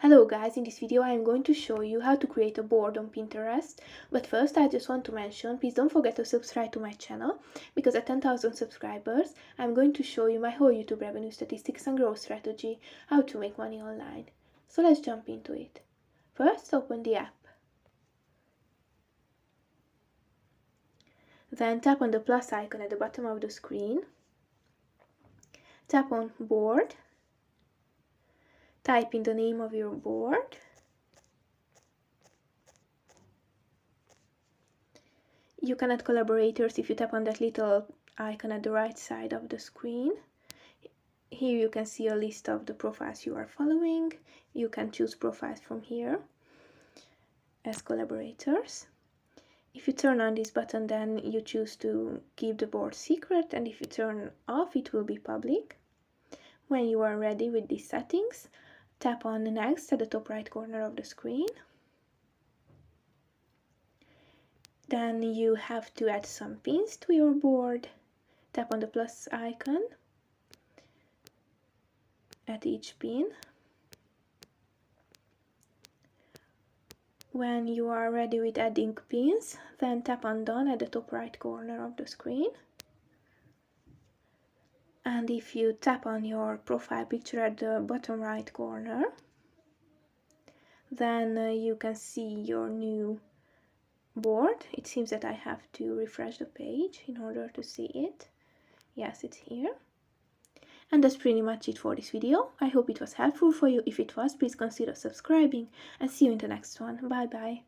Hello guys, in this video I am going to show you how to create a board on Pinterest. But first I just want to mention, please don't forget to subscribe to my channel, because at 10,000 subscribers I'm going to show you my whole YouTube revenue statistics and growth strategy, how to make money online. So let's jump into it. First, open the app. Then tap on the plus icon at the bottom of the screen. Tap on board. Type in the name of your board. You can add collaborators if you tap on that little icon at the right side of the screen. Here you can see a list of the profiles you are following. You can choose profiles from here as collaborators. If you turn on this button, then you choose to keep the board secret, and if you turn off, it will be public. When you are ready with these settings, tap on next at the top right corner of the screen. Then you have to add some pins to your board. Tap on the plus icon at each pin. When you are ready with adding pins, then tap on done at the top right corner of the screen. And if you tap on your profile picture at the bottom right corner, then you can see your new board. It seems that I have to refresh the page in order to see it. Yes, it's here. And that's pretty much it for this video. I hope it was helpful for you. If it was, please consider subscribing, and see you in the next one. Bye bye.